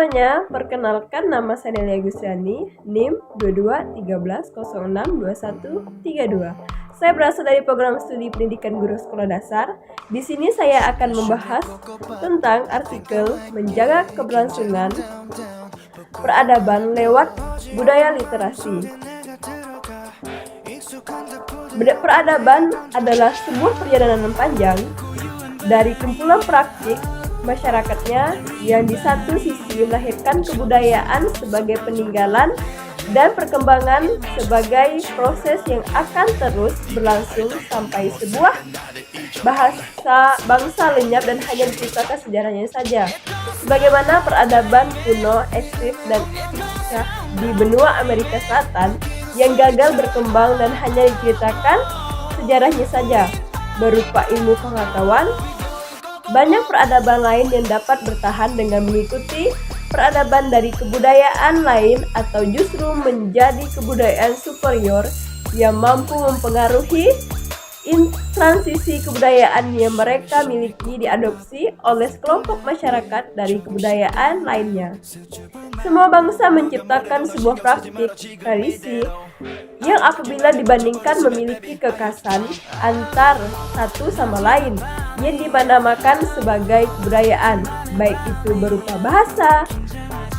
semuanya, perkenalkan nama saya Nelia Gusriani, NIM 2213062132. Saya berasal dari program studi pendidikan guru sekolah dasar. Di sini saya akan membahas tentang artikel menjaga keberlangsungan peradaban lewat budaya literasi. Peradaban adalah sebuah perjalanan panjang dari kumpulan praktik masyarakatnya yang di satu sisi melahirkan kebudayaan sebagai peninggalan dan perkembangan sebagai proses yang akan terus berlangsung sampai sebuah bangsa lenyap dan hanya diceritakan sejarahnya saja. Sebagaimana peradaban kuno eksis dan eksis di benua Amerika Selatan yang gagal berkembang dan hanya diceritakan sejarahnya saja berupa ilmu pengetahuan. Banyak peradaban lain yang dapat bertahan dengan mengikuti peradaban dari kebudayaan lain atau justru menjadi kebudayaan superior yang mampu mempengaruhi transisi kebudayaan yang mereka miliki diadopsi oleh sekelompok masyarakat dari kebudayaan lainnya. Semua bangsa menciptakan sebuah praktik tradisi yang apabila dibandingkan memiliki kekhasan antar satu sama lain yang dinamakan sebagai kebudayaan, baik itu berupa bahasa,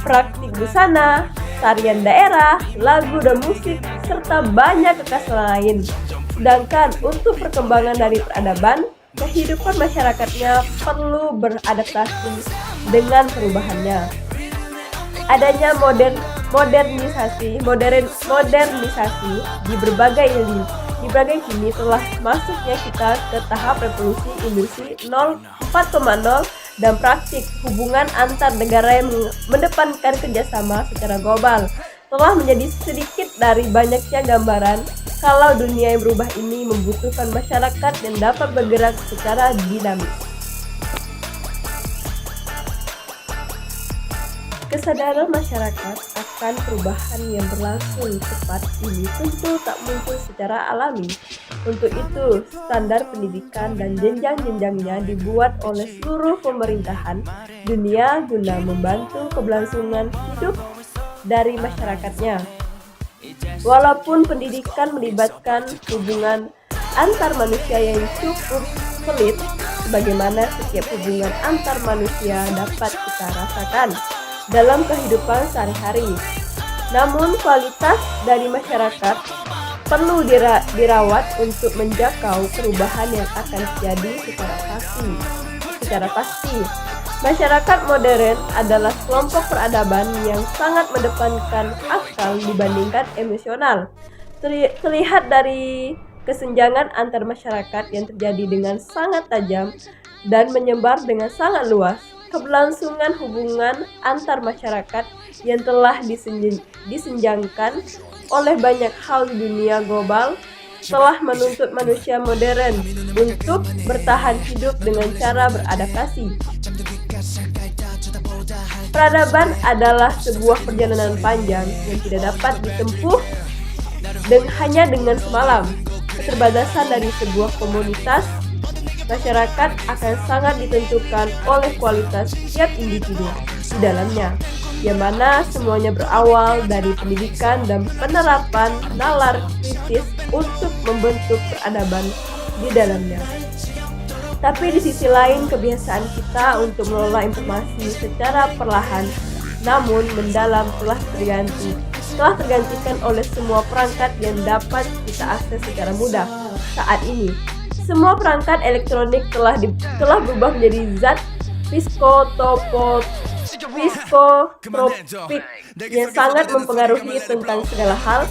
praktik busana, tarian daerah, lagu dan musik, serta banyak kekhasan lain. Sedangkan untuk perkembangan dari peradaban, kehidupan masyarakatnya perlu beradaptasi dengan perubahannya. Adanya modernisasi di berbagai kini telah masuknya kita ke tahap revolusi industri 4.0 dan praktik hubungan antar negara yang mendepankan kerjasama secara global telah menjadi sedikit dari banyaknya gambaran kalau dunia yang berubah ini membutuhkan masyarakat yang dapat bergerak secara dinamis. Kesadaran masyarakat akan perubahan yang berlangsung cepat ini tentu tak muncul secara alami. Untuk itu, standar pendidikan dan jenjang-jenjangnya dibuat oleh seluruh pemerintahan dunia guna membantu keberlangsungan hidup dari masyarakatnya. Walaupun pendidikan melibatkan hubungan antar manusia yang cukup sulit, sebagaimana setiap hubungan antar manusia dapat kita rasakan dalam kehidupan sehari-hari. Namun kualitas dari masyarakat perlu dirawat untuk menjangkau perubahan yang akan terjadi secara pasti. Masyarakat modern adalah kelompok peradaban yang sangat mengedepankan akal dibandingkan emosional. Terlihat dari kesenjangan antar masyarakat yang terjadi dengan sangat tajam dan menyebar dengan sangat luas. Keberlangsungan hubungan antar masyarakat yang telah disenjangkan oleh banyak hal di dunia global telah menuntut manusia modern untuk bertahan hidup dengan cara beradaptasi. Peradaban adalah sebuah perjalanan panjang yang tidak dapat ditempuh hanya dengan semalam. Keterbatasan dari sebuah komunitas masyarakat akan sangat ditentukan oleh kualitas setiap individu di dalamnya, yang mana semuanya berawal dari pendidikan dan penerapan nalar kritis untuk membentuk peradaban di dalamnya. Tapi di sisi lain, kebiasaan kita untuk mengelola informasi secara perlahan namun mendalam telah tergantikan oleh semua perangkat yang dapat kita akses secara mudah. Saat ini, semua perangkat elektronik telah berubah menjadi zat psikotropik yang sangat mempengaruhi tentang segala hal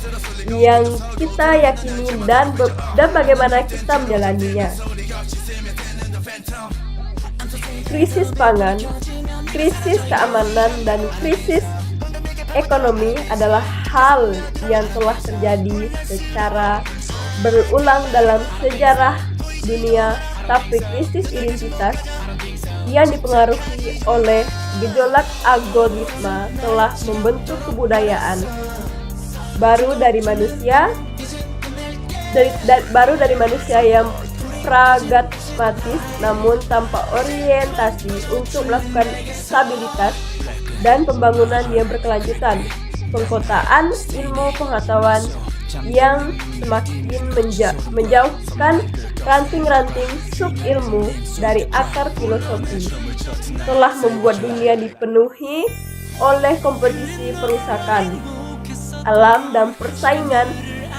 yang kita yakini dan bagaimana kita menjalaninya. Krisis pangan, krisis keamanan, dan krisis ekonomi adalah hal yang telah terjadi secara berulang dalam sejarah dunia, tapi krisis identitas yang dipengaruhi oleh gejolak algoritma telah membentuk kebudayaan baru dari manusia yang pragmatis namun tanpa orientasi untuk melakukan stabilitas dan pembangunan yang berkelanjutan, pengkotaan ilmu pengetahuan yang semakin menjauhkan ranting-ranting sub-ilmu dari akar filosofi, telah membuat dunia dipenuhi oleh kompetisi perusakan alam dan persaingan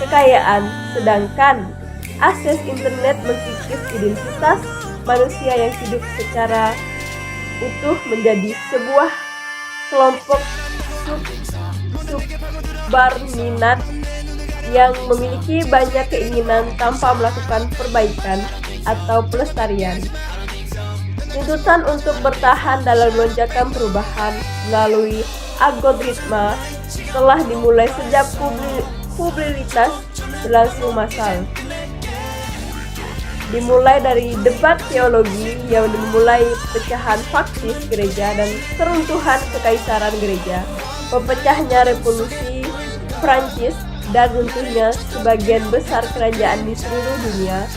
kekayaan, sedangkan akses internet mengkikis identitas manusia yang hidup secara utuh menjadi sebuah kelompok subminat yang memiliki banyak keinginan tanpa melakukan perbaikan atau pelestarian. Tuntutan untuk bertahan dalam lonjakan perubahan melalui algoritma telah dimulai sejak publisitas berlangsung massal. Dimulai dari debat teologi yang memulai pecahan faktis gereja dan keruntuhan kekaisaran gereja, pecahnya revolusi Prancis dan runtuhnya sebagian besar kerajaan di seluruh dunia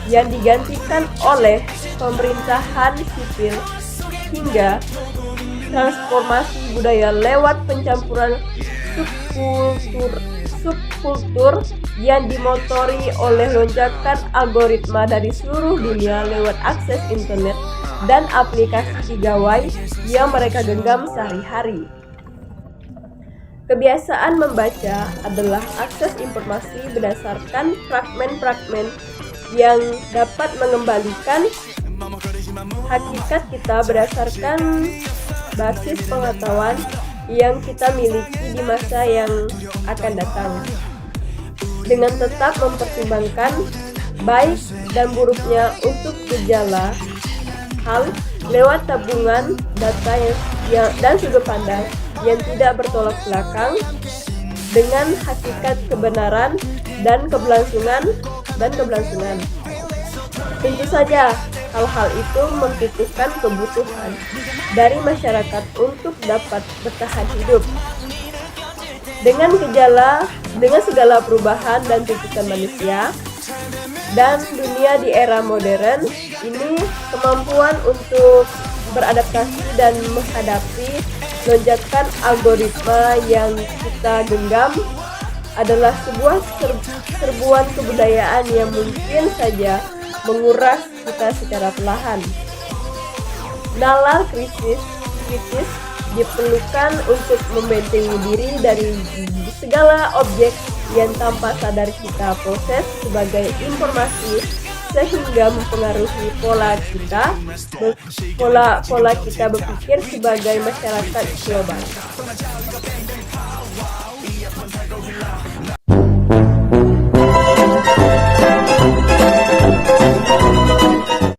yang digantikan oleh pemerintahan sipil, hingga transformasi budaya lewat pencampuran subkultur yang dimotori oleh lonjakan algoritma dari seluruh dunia lewat akses internet dan aplikasi gawai yang mereka genggam sehari-hari. Kebiasaan membaca adalah akses informasi berdasarkan fragmen-fragmen yang dapat mengembalikan hakikat kita berdasarkan basis pengetahuan yang kita miliki di masa yang akan datang, dengan tetap mempertimbangkan baik dan buruknya untuk gejala hal lewat tabungan data dan sudut pandang yang tidak bertolak belakang dengan hakikat kebenaran dan keberlangsungan. Tentu saja hal-hal itu membutuhkan kebutuhan dari masyarakat untuk dapat bertahan hidup. Dengan segala perubahan dan tuntutan manusia dan dunia di era modern ini, kemampuan untuk beradaptasi dan menghadapi lonjakan algoritma yang kita genggam adalah sebuah serbuan kebudayaan yang mungkin saja menguras kita secara perlahan. Nalar kritis diperlukan untuk membentengi diri dari segala objek yang tanpa sadar kita proses sebagai informasi, sehingga mempengaruhi pola kita berpikir sebagai masyarakat global.